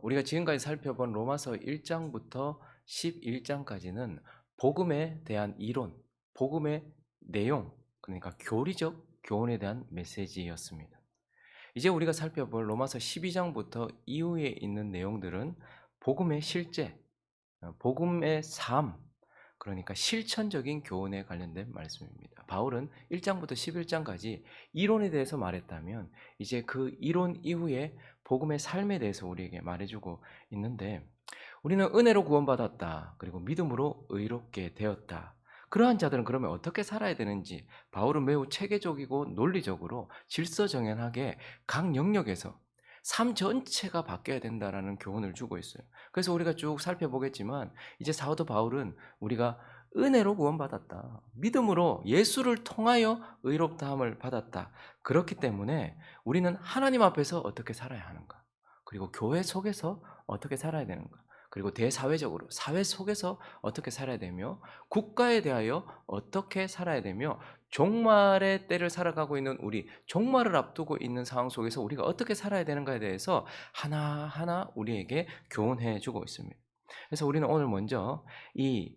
우리가 지금까지 살펴본 로마서 1장부터 11장까지는 복음에 대한 이론, 복음의 내용, 그러니까 교리적 교훈에 대한 메시지였습니다. 이제 우리가 살펴볼 로마서 12장부터 이후에 있는 내용들은 복음의 실제, 복음의 삶, 그러니까 실천적인 교훈에 관련된 말씀입니다. 바울은 1장부터 11장까지 이론에 대해서 말했다면 이제 그 이론 이후에 복음의 삶에 대해서 우리에게 말해주고 있는데, 우리는 은혜로 구원받았다, 그리고 믿음으로 의롭게 되었다. 그러한 자들은 그러면 어떻게 살아야 되는지 바울은 매우 체계적이고 논리적으로 질서정연하게 각 영역에서 삶 전체가 바뀌어야 된다라는 교훈을 주고 있어요. 그래서 우리가 쭉 살펴보겠지만, 이제 사도 바울은 우리가 은혜로 구원받았다, 믿음으로 예수를 통하여 의롭다함을 받았다, 그렇기 때문에 우리는 하나님 앞에서 어떻게 살아야 하는가, 그리고 교회 속에서 어떻게 살아야 되는가, 그리고 대사회적으로 사회 속에서 어떻게 살아야 되며, 국가에 대하여 어떻게 살아야 되며, 종말의 때를 살아가고 있는 우리, 종말을 앞두고 있는 상황 속에서 우리가 어떻게 살아야 되는가에 대해서 하나하나 우리에게 교훈해 주고 있습니다. 그래서 우리는 오늘 먼저 이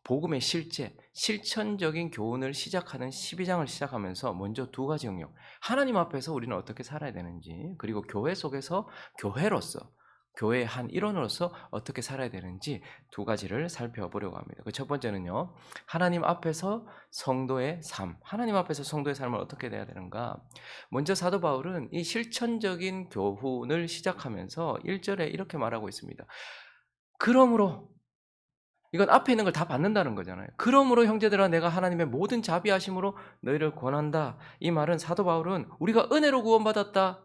복음의 실제, 실천적인 교훈을 시작하는 12장을 시작하면서 먼저 두 가지 영역, 하나님 앞에서 우리는 어떻게 살아야 되는지, 그리고 교회 속에서 교회로서, 교회의 한 일원으로서 어떻게 살아야 되는지 두 가지를 살펴보려고 합니다. 그 첫 번째는요, 하나님 앞에서 성도의 삶, 하나님 앞에서 성도의 삶을 어떻게 돼야 되는가. 먼저 사도 바울은 이 실천적인 교훈을 시작하면서 1절에 이렇게 말하고 있습니다. 그러므로, 이건 앞에 있는 걸 다 받는다는 거잖아요. 그러므로 형제들아, 내가 하나님의 모든 자비하심으로 너희를 권한다. 이 말은 사도 바울은 우리가 은혜로 구원받았다,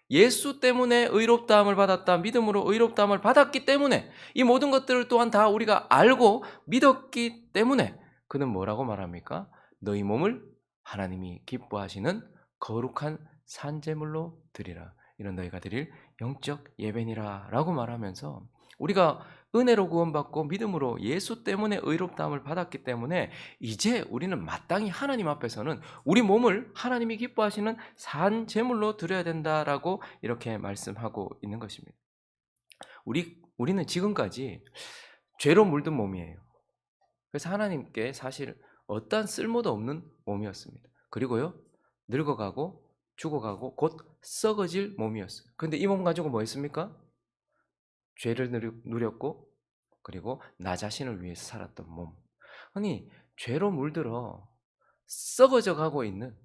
예수 때문에 의롭다함을 받았다, 믿음으로 의롭다함을 받았기 때문에, 이 모든 것들을 또한 다 우리가 알고 믿었기 때문에 그는 뭐라고 말합니까? 너희 몸을 하나님이 기뻐하시는 거룩한 산제물로 드리라. 이런 너희가 드릴 영적 예배니라 라고 말하면서, 우리가 은혜로 구원받고 믿음으로 예수 때문에 의롭다함을 받았기 때문에 이제 우리는 마땅히 하나님 앞에서는 우리 몸을 하나님이 기뻐하시는 산 제물로 드려야 된다라고 이렇게 말씀하고 있는 것입니다. 우리는 지금까지 죄로 물든 몸이에요. 그래서 하나님께 사실 어떠한 쓸모도 없는 몸이었습니다. 그리고요, 늙어가고 죽어가고 곧 썩어질 몸이었어요. 그런데 이 몸 가지고 뭐 했습니까? 죄를 누렸고, 그리고 나 자신을 위해서 살았던 몸. 아니, 죄로 물들어 썩어져 가고 있는,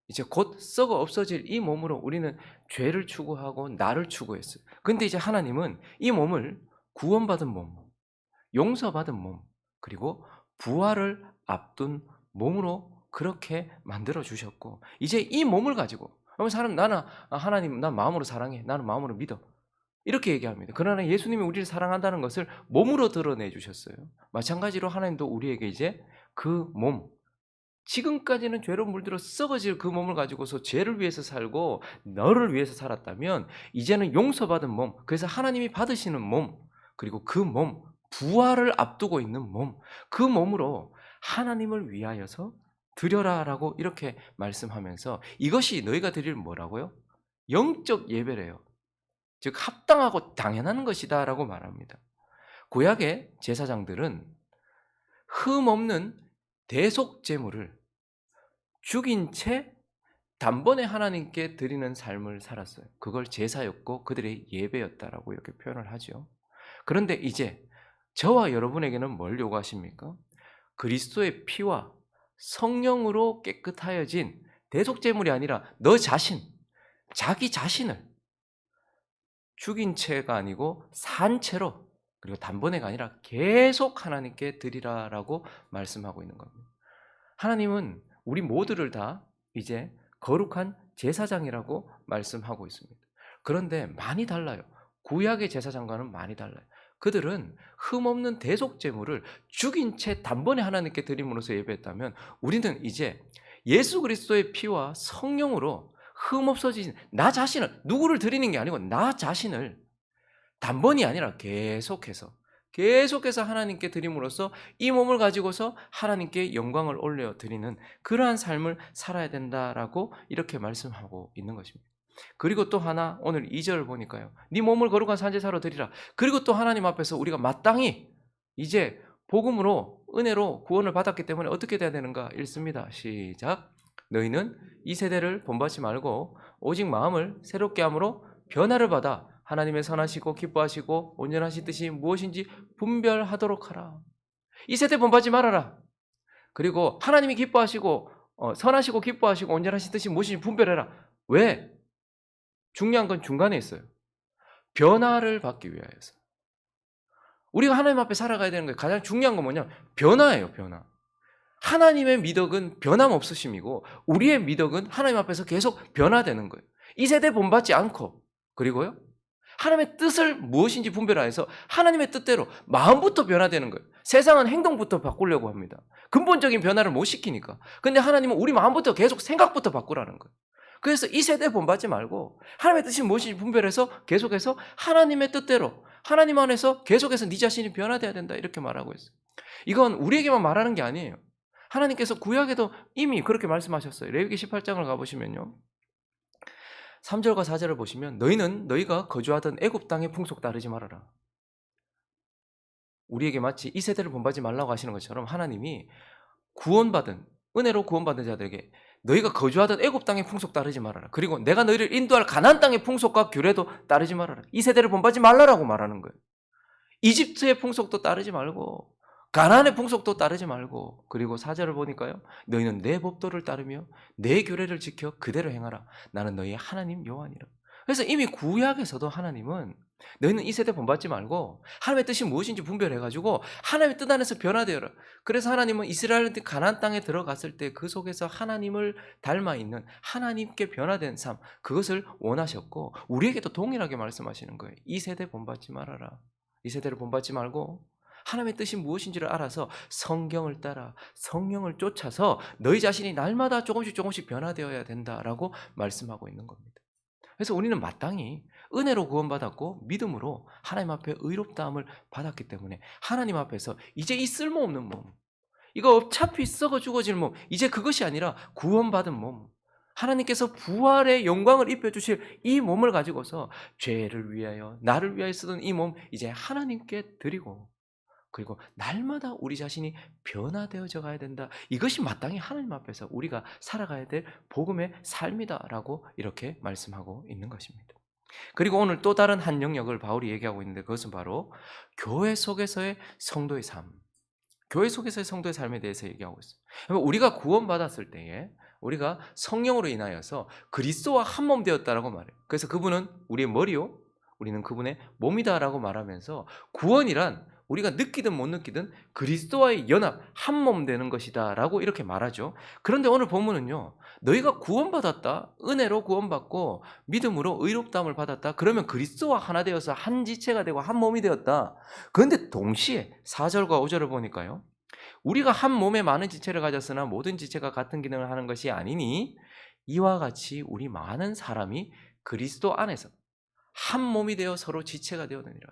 이제 곧 썩어 없어질 이 몸으로 우리는 죄를 추구하고 나를 추구했어요. 근데 이제 하나님은 이 몸을 구원받은 몸, 용서받은 몸, 그리고 부활을 앞둔 몸으로 그렇게 만들어 주셨고, 이제 이 몸을 가지고 사람, 나는 하나님, 난 마음으로 사랑해, 나는 마음으로 믿어, 이렇게 얘기합니다. 그러나 예수님이 우리를 사랑한다는 것을 몸으로 드러내 주셨어요. 마찬가지로 하나님도 우리에게 이제 그 몸, 지금까지는 죄로 물들어 썩어질 그 몸을 가지고서 죄를 위해서 살고 너를 위해서 살았다면, 이제는 용서받은 몸, 그래서 하나님이 받으시는 몸, 그리고 그 몸, 부활을 앞두고 있는 몸, 그 몸으로 하나님을 위하여서 드려라라고 이렇게 말씀하면서, 이것이 너희가 드릴 뭐라고요? 영적 예배래요. 즉 합당하고 당연한 것이다라고 말합니다. 구약의 제사장들은 흠없는 대속 제물을 죽인 채 단번에 하나님께 드리는 삶을 살았어요. 그걸 제사였고 그들의 예배였다라고 이렇게 표현을 하죠. 그런데 이제 저와 여러분에게는 뭘 요구하십니까? 그리스도의 피와 성령으로 깨끗하여진 대속 제물이 아니라 너 자신, 자기 자신을 죽인 채가 아니고 산 채로, 그리고 단번에가 아니라 계속 하나님께 드리라라고 말씀하고 있는 겁니다. 하나님은 우리 모두를 다 이제 거룩한 제사장이라고 말씀하고 있습니다. 그런데 많이 달라요. 구약의 제사장과는 많이 달라요. 그들은 흠없는 대속 제물을 죽인 채 단번에 하나님께 드림으로써 예배했다면, 우리는 이제 예수 그리스도의 피와 성령으로 흠없어진 나 자신을, 누구를 드리는 게 아니고 나 자신을 단번이 아니라 계속해서 하나님께 드림으로써 이 몸을 가지고서 하나님께 영광을 올려 드리는 그러한 삶을 살아야 된다라고 이렇게 말씀하고 있는 것입니다. 그리고 또 하나 오늘 2절을 보니까요. 네 몸을 거룩한 산제사로 드리라. 그리고 또 하나님 앞에서 우리가 마땅히 이제 복음으로 은혜로 구원을 받았기 때문에 어떻게 돼야 되는가? 읽습니다. 시작. 너희는 이 세대를 본받지 말고 오직 마음을 새롭게 함으로 변화를 받아 하나님의 선하시고 기뻐하시고 온전하신 뜻이 무엇인지 분별하도록 하라. 이 세대 본받지 말아라. 그리고 하나님이 기뻐하시고 선하시고 기뻐하시고 온전하신 뜻이 무엇인지 분별해라. 왜? 중요한 건 중간에 있어요. 변화를 받기 위하여서. 우리가 하나님 앞에 살아가야 되는 게 가장 중요한 건 뭐냐면 변화예요. 변화. 하나님의 미덕은 변함없으심이고 우리의 미덕은 하나님 앞에서 계속 변화되는 거예요. 이 세대 본받지 않고 그리고요. 하나님의 뜻을 무엇인지 분별하여서 하나님의 뜻대로 마음부터 변화되는 거예요. 세상은 행동부터 바꾸려고 합니다. 근본적인 변화를 못 시키니까. 근데 하나님은 우리 마음부터 계속 생각부터 바꾸라는 거예요. 그래서 이 세대 본받지 말고 하나님의 뜻이 무엇인지 분별해서 계속해서 하나님의 뜻대로 하나님 안에서 계속해서 네 자신이 변화돼야 된다 이렇게 말하고 있어요. 이건 우리에게만 말하는 게 아니에요. 하나님께서 구약에도 이미 그렇게 말씀하셨어요. 레위기 18장을 가보시면요. 3절과 4절을 보시면 너희는 너희가 거주하던 애굽 땅의 풍속 따르지 말아라. 우리에게 마치 이 세대를 본받지 말라고 하시는 것처럼 하나님이 구원받은 은혜로 구원받은 자들에게 너희가 거주하던 애굽 땅의 풍속 따르지 말아라. 그리고 내가 너희를 인도할 가나안 땅의 풍속과 규례도 따르지 말아라. 이 세대를 본받지 말라라고 말하는 거예요. 이집트의 풍속도 따르지 말고 가나안의 풍속도 따르지 말고 그리고 4절을 보니까요. 너희는 내 법도를 따르며 내 규례를 지켜 그대로 행하라. 나는 너희의 하나님 여호와니라. 그래서 이미 구약에서도 하나님은 너희는 이 세대 본받지 말고 하나님의 뜻이 무엇인지 분별해가지고 하나님의 뜻 안에서 변화되어라. 그래서 하나님은 이스라엘한테 가나안 땅에 들어갔을 때 그 속에서 하나님을 닮아 있는 하나님께 변화된 삶 그것을 원하셨고 우리에게도 동일하게 말씀하시는 거예요. 이 세대 본받지 말아라. 이 세대를 본받지 말고 하나님의 뜻이 무엇인지를 알아서 성경을 따라 성령을 쫓아서 너희 자신이 날마다 조금씩 변화되어야 된다라고 말씀하고 있는 겁니다. 그래서 우리는 마땅히 은혜로 구원받았고 믿음으로 하나님 앞에 의롭다함을 받았기 때문에 하나님 앞에서 이제 이 쓸모없는 몸, 이거 어차피 썩어 죽어질 몸, 이제 그것이 아니라 구원받은 몸, 하나님께서 부활의 영광을 입혀주실 이 몸을 가지고서 죄를 위하여 나를 위하여 쓰던 이 몸 이제 하나님께 드리고 그리고 날마다 우리 자신이 변화되어져 가야 된다. 이것이 마땅히 하나님 앞에서 우리가 살아가야 될 복음의 삶이다라고 이렇게 말씀하고 있는 것입니다. 그리고 오늘 또 다른 한 영역을 바울이 얘기하고 있는데 그것은 바로 교회 속에서의 성도의 삶. 교회 속에서의 성도의 삶에 대해서 얘기하고 있어요. 우리가 구원받았을 때에 우리가 성령으로 인하여서 그리스도와 한 몸 되었다라고 말해요. 그래서 그분은 우리의 머리요, 우리는 그분의 몸이다라고 말하면서 구원이란 우리가 느끼든 못 느끼든 그리스도와의 연합, 한 몸 되는 것이다 라고 이렇게 말하죠. 그런데 오늘 본문은요. 너희가 구원받았다, 은혜로 구원받고 믿음으로 의롭다함을 받았다. 그러면 그리스도와 하나 되어서 한 지체가 되고 한 몸이 되었다. 그런데 동시에 4절과 5절을 보니까요. 우리가 한 몸에 많은 지체를 가졌으나 모든 지체가 같은 기능을 하는 것이 아니니 이와 같이 우리 많은 사람이 그리스도 안에서 한 몸이 되어 서로 지체가 되었느니라.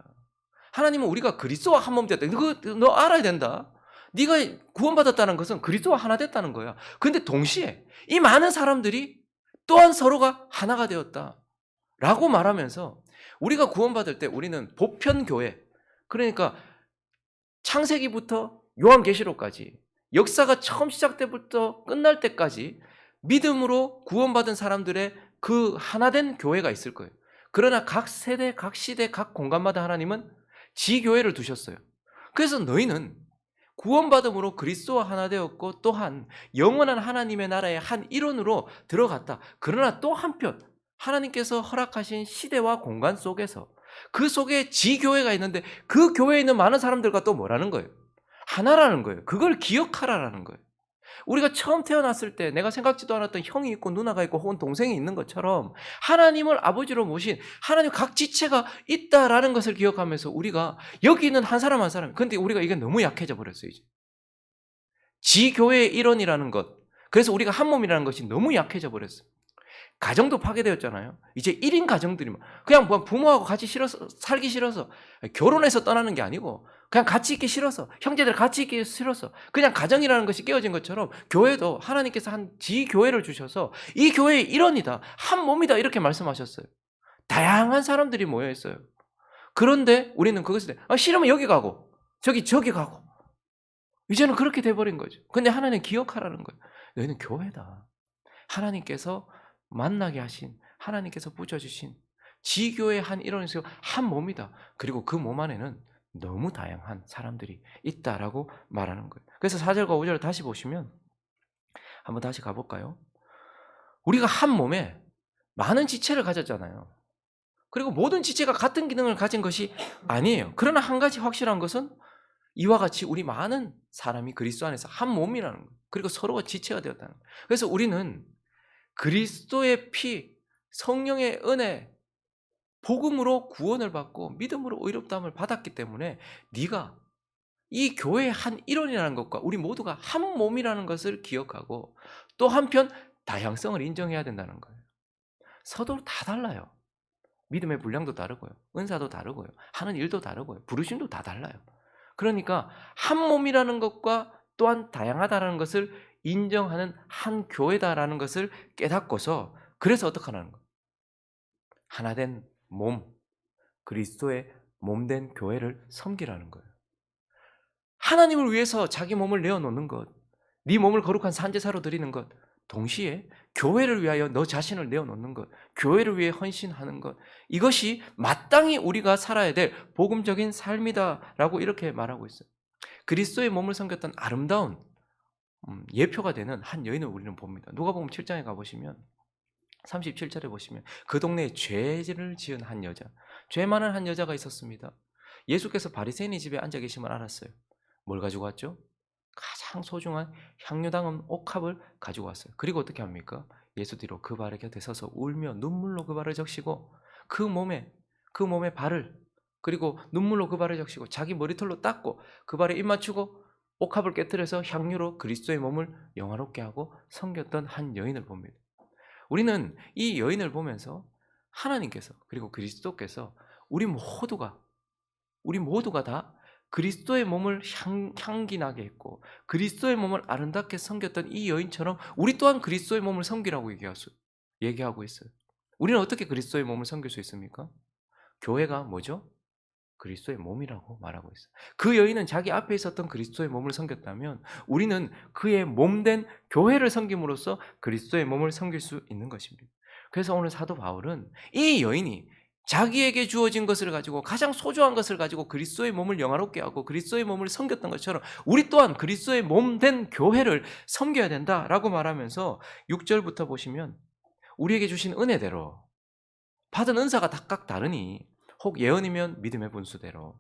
하나님은 우리가 그리스도와 한 몸 되었다. 너 알아야 된다. 네가 구원받았다는 것은 그리스도와 하나 됐다는 거야. 그런데 동시에 이 많은 사람들이 또한 서로가 하나가 되었다. 라고 말하면서 우리가 구원받을 때 우리는 보편교회, 그러니까 창세기부터 요한계시록까지 역사가 처음 시작 때부터 끝날 때까지 믿음으로 구원받은 사람들의 그 하나된 교회가 있을 거예요. 그러나 각 세대, 각 시대, 각 공간마다 하나님은 지교회를 두셨어요. 그래서 너희는 구원받음으로 그리스도와 하나 되었고 또한 영원한 하나님의 나라의 한 일원으로 들어갔다. 그러나 또 한편 하나님께서 허락하신 시대와 공간 속에서 그 속에 지교회가 있는데 그 교회에 있는 많은 사람들과 또 뭐라는 거예요? 하나라는 거예요. 그걸 기억하라라는 거예요. 우리가 처음 태어났을 때 내가 생각지도 않았던 형이 있고 누나가 있고 혹은 동생이 있는 것처럼 하나님을 아버지로 모신 하나님 각 지체가 있다라는 것을 기억하면서 우리가 여기 있는 한 사람 한 사람, 근데 우리가 이게 너무 약해져 버렸어요. 이제 지교회의 일원이라는 것, 그래서 우리가 한 몸이라는 것이 너무 약해져 버렸어요. 가정도 파괴되었잖아요. 이제 1인 가정들이 그냥 뭐 부모하고 같이 싫어서 살기 싫어서 결혼해서 떠나는 게 아니고 그냥 같이 있기 싫어서 형제들 같이 있기 싫어서 그냥 가정이라는 것이 깨어진 것처럼 교회도 하나님께서 한 지교회를 주셔서 이 교회의 일원이다. 한 몸이다. 이렇게 말씀하셨어요. 다양한 사람들이 모여 있어요. 그런데 우리는 그것을 싫으면 여기 가고 저기 가고 이제는 그렇게 돼버린 거죠. 근데 하나님 기억하라는 거예요. 너희는 교회다. 하나님께서 만나게 하신 하나님께서 붙여주신 지교의 한 일원에서 한 몸이다. 그리고 그 몸 안에는 너무 다양한 사람들이 있다라고 말하는 거예요. 그래서 4절과 5절을 다시 보시면 한번 다시 가볼까요? 우리가 한 몸에 많은 지체를 가졌잖아요. 그리고 모든 지체가 같은 기능을 가진 것이 아니에요. 그러나 한 가지 확실한 것은 이와 같이 우리 많은 사람이 그리스도 안에서 한 몸이라는 거예요. 그리고 서로가 지체가 되었다는 거예요. 그래서 우리는 그리스도의 피, 성령의 은혜, 복음으로 구원을 받고 믿음으로 의롭다함을 받았기 때문에 네가 이 교회의 한 일원이라는 것과 우리 모두가 한 몸이라는 것을 기억하고 또 한편 다양성을 인정해야 된다는 거예요. 서로 다 달라요. 믿음의 분량도 다르고요. 은사도 다르고요. 하는 일도 다르고요. 부르심도 다 달라요. 그러니까 한 몸이라는 것과 또한 다양하다라는 것을 인정하는 한 교회다라는 것을 깨닫고서 그래서 어떻게 하는 거예요? 하나된 몸, 그리스도의 몸된 교회를 섬기라는 거예요. 하나님을 위해서 자기 몸을 내어놓는 것, 네 몸을 거룩한 산제사로 드리는 것, 동시에 교회를 위하여 너 자신을 내어놓는 것, 교회를 위해 헌신하는 것, 이것이 마땅히 우리가 살아야 될 복음적인 삶이다라고 이렇게 말하고 있어요. 그리스도의 몸을 섬겼던 아름다운 예표가 되는 한 여인을 우리는 봅니다. 누가복음 7장에 가보시면 37절에 보시면 그 동네에 죄를 지은 한 여자, 죄 많은 한 여자가 있었습니다. 예수께서 바리새인의 집에 앉아 계시면 알았어요. 뭘 가지고 왔죠? 가장 소중한 향유 담은 옥합을 가지고 왔어요. 그리고 어떻게 합니까? 예수 뒤로 그 발의 곁에 서서 울며 눈물로 그 발을 적시고 그 몸에 발을 그리고 눈물로 그 발을 적시고 자기 머리털로 닦고 그 발에 입 맞추고 옥합을 깨뜨려서 향유로 그리스도의 몸을 영화롭게 하고 섬겼던 한 여인을 봅니다. 우리는 이 여인을 보면서 하나님께서 그리고 그리스도께서 우리 모두가 다 그리스도의 몸을 향기나게 했고 그리스도의 몸을 아름답게 섬겼던 이 여인처럼 우리 또한 그리스도의 몸을 섬기라고 얘기하고 있어요. 우리는 어떻게 그리스도의 몸을 섬길 수 있습니까? 교회가 뭐죠? 그리스도의 몸이라고 말하고 있어요. 그 여인은 자기 앞에 있었던 그리스도의 몸을 섬겼다면 우리는 그의 몸된 교회를 섬김으로써 그리스도의 몸을 섬길 수 있는 것입니다. 그래서 오늘 사도 바울은 이 여인이 자기에게 주어진 것을 가지고 가장 소중한 것을 가지고 그리스도의 몸을 영화롭게 하고 그리스도의 몸을 섬겼던 것처럼 우리 또한 그리스도의 몸된 교회를 섬겨야 된다라고 말하면서 6절부터 보시면 우리에게 주신 은혜대로 받은 은사가 각각 다르니 혹 예언이면 믿음의 분수대로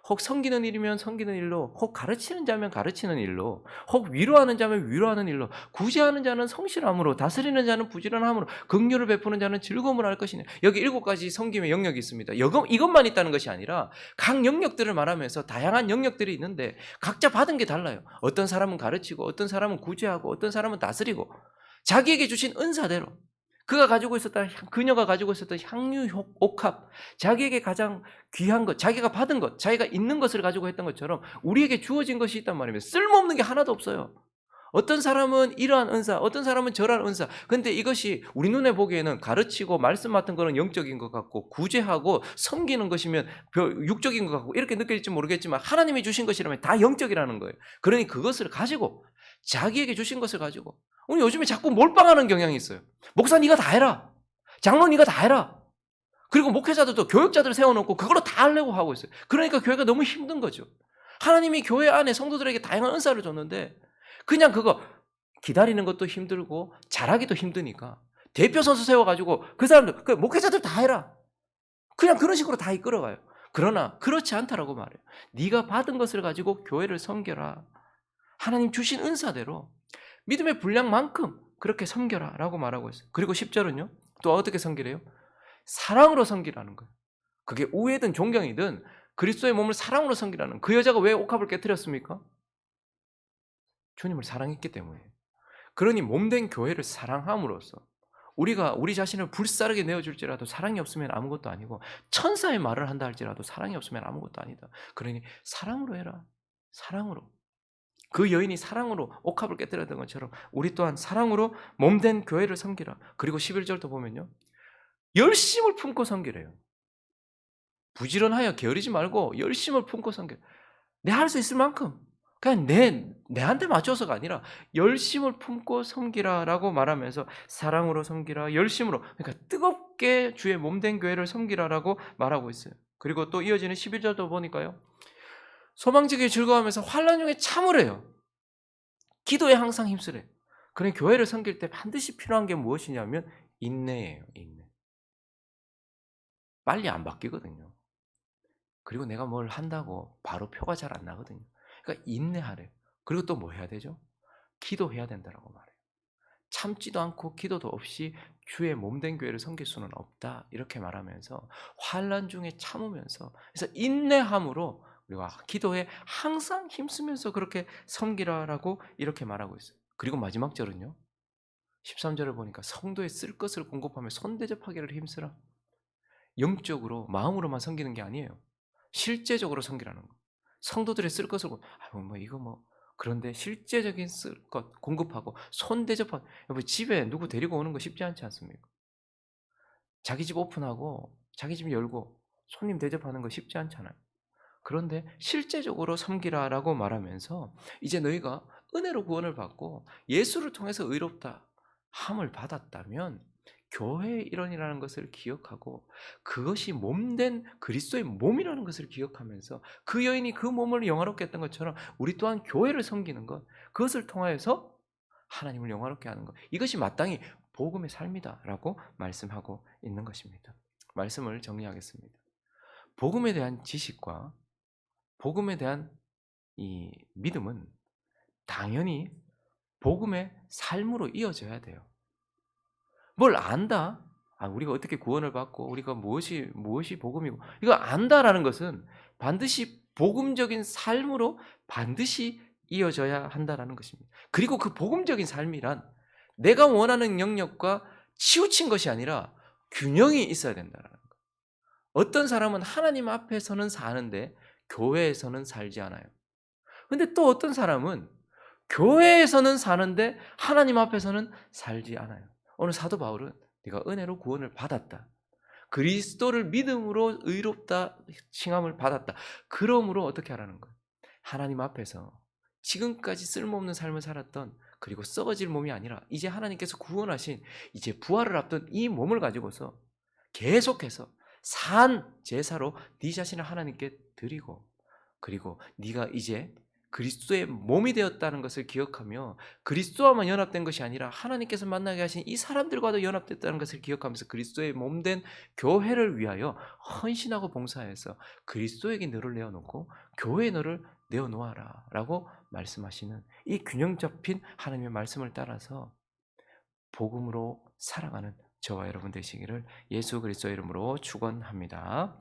혹 섬기는 일이면 섬기는 일로 혹 가르치는 자면 가르치는 일로 혹 위로하는 자면 위로하는 일로 구제하는 자는 성실함으로 다스리는 자는 부지런함으로 긍휼을 베푸는 자는 즐거움을 할 것이니 여기 7가지 섬김의 영역이 있습니다. 이것만 있다는 것이 아니라 각 영역들을 말하면서 다양한 영역들이 있는데 각자 받은 게 달라요. 어떤 사람은 가르치고 어떤 사람은 구제하고 어떤 사람은 다스리고 자기에게 주신 은사대로 그녀가 가지고 있었던 향유 옥합, 자기에게 가장 귀한 것, 자기가 받은 것, 자기가 있는 것을 가지고 했던 것처럼 우리에게 주어진 것이 있단 말입니다. 쓸모없는 게 하나도 없어요. 어떤 사람은 이러한 은사, 어떤 사람은 저러한 은사. 근데 이것이 우리 눈에 보기에는 가르치고 말씀 맡은 거는 영적인 것 같고 구제하고 섬기는 것이면 육적인 것 같고 이렇게 느껴질지 모르겠지만 하나님이 주신 것이라면 다 영적이라는 거예요. 그러니 그것을 가지고 자기에게 주신 것을 가지고 우리 요즘에 자꾸 몰빵하는 경향이 있어요. 목사 네가 다 해라. 장로 네가 다 해라. 그리고 목회자들도 교역자들 세워놓고 그걸로 다 하려고 하고 있어요. 그러니까 교회가 너무 힘든 거죠. 하나님이 교회 안에 성도들에게 다양한 은사를 줬는데 그냥 그거 기다리는 것도 힘들고 잘하기도 힘드니까 대표 선수 세워가지고 그 사람들 그 목회자들 다 해라. 그냥 그런 식으로 다 이끌어가요. 그러나 그렇지 않다라고 말해요. 네가 받은 것을 가지고 교회를 섬겨라. 하나님 주신 은사대로 믿음의 분량만큼 그렇게 섬겨라 라고 말하고 있어요. 그리고 10절은요. 또 어떻게 섬기래요? 사랑으로 섬기라는 거예요. 그게 우애든 존경이든 그리스도의 몸을 사랑으로 섬기라는 그 여자가 왜 옥합을 깨뜨렸습니까? 주님을 사랑했기 때문에. 그러니 몸된 교회를 사랑함으로써 우리가 우리 자신을 불사르게 내어줄지라도 사랑이 없으면 아무것도 아니고 천사의 말을 한다 할지라도 사랑이 없으면 아무것도 아니다. 그러니 사랑으로 해라. 사랑으로. 그 여인이 사랑으로 옥합을 깨뜨렸던 것처럼 우리 또한 사랑으로 몸된 교회를 섬기라. 그리고 11절도 보면요. 열심을 품고 섬기래요. 부지런하여 게으르지 말고 열심을 품고 섬겨. 내 할 수 있을 만큼 그냥 내한테 맞춰서가 아니라 열심을 품고 섬기라라고 말하면서 사랑으로 섬기라, 열심으로, 그러니까 뜨겁게 주의 몸된 교회를 섬기라라고 말하고 있어요. 그리고 또 이어지는 11절도 보니까요. 소망지기에 즐거워하면서 환난 중에 참으래요. 기도에 항상 힘쓰래. 그런 교회를 섬길 때 반드시 필요한 게 무엇이냐면 인내예요. 인내. 빨리 안 바뀌거든요. 그리고 내가 뭘 한다고 바로 표가 잘 안 나거든요. 그러니까 인내하래. 그리고 또 뭐 해야 되죠? 기도해야 된다라고 말해요. 참지도 않고 기도도 없이 주의 몸된 교회를 섬길 수는 없다. 이렇게 말하면서 환난 중에 참으면서 그래서 인내함으로 우리가 기도에 항상 힘쓰면서 그렇게 섬기라라고 이렇게 말하고 있어요. 그리고 마지막 절은요. 13절을 보니까 성도에 쓸 것을 공급하며 손대접하기를 힘쓰라. 영적으로 마음으로만 섬기는 게 아니에요. 실제적으로 섬기라는 거. 성도들이 쓸 것을 이거 그런데 실제적인 쓸 것 공급하고 손 대접하고 여러분 집에 누구 데리고 오는 거 쉽지 않지 않습니까? 자기 집 오픈하고 자기 집 열고 손님 대접하는 거 쉽지 않잖아요. 그런데 실제적으로 섬기라라고 말하면서 이제 너희가 은혜로 구원을 받고 예수를 통해서 의롭다 함을 받았다면 교회의 일원이라는 것을 기억하고 그것이 몸된 그리스도의 몸이라는 것을 기억하면서 그 여인이 그 몸을 영화롭게 했던 것처럼 우리 또한 교회를 섬기는 것 그것을 통하여서 하나님을 영화롭게 하는 것 이것이 마땅히 복음의 삶이다라고 말씀하고 있는 것입니다. 말씀을 정리하겠습니다. 복음에 대한 지식과 복음에 대한 이 믿음은 당연히 복음의 삶으로 이어져야 돼요. 뭘 안다? 우리가 어떻게 구원을 받고 우리가 무엇이 복음이고 이거 안다라는 것은 반드시 복음적인 삶으로 반드시 이어져야 한다라는 것입니다. 그리고 그 복음적인 삶이란 내가 원하는 영역과 치우친 것이 아니라 균형이 있어야 된다라는 거. 어떤 사람은 하나님 앞에서는 사는데 교회에서는 살지 않아요. 근데 또 어떤 사람은 교회에서는 사는데 하나님 앞에서는 살지 않아요. 오늘 사도 바울은 네가 은혜로 구원을 받았다. 그리스도를 믿음으로 의롭다 칭함을 받았다. 그러므로 어떻게 하라는 거예요? 하나님 앞에서 지금까지 쓸모없는 삶을 살았던 그리고 썩어질 몸이 아니라 이제 하나님께서 구원하신 이제 부활을 앞둔 이 몸을 가지고서 계속해서 산 제사로 네 자신을 하나님께 드리고 그리고 네가 이제 그리스도의 몸이 되었다는 것을 기억하며 그리스도와만 연합된 것이 아니라 하나님께서 만나게 하신 이 사람들과도 연합됐다는 것을 기억하면서 그리스도의 몸된 교회를 위하여 헌신하고 봉사해서 그리스도에게 너를 내어놓고 교회에 너를 내어놓아라 라고 말씀하시는 이 균형 잡힌 하나님의 말씀을 따라서 복음으로 살아가는 저와 여러분 되시기를 예수 그리스도의 이름으로 축원합니다.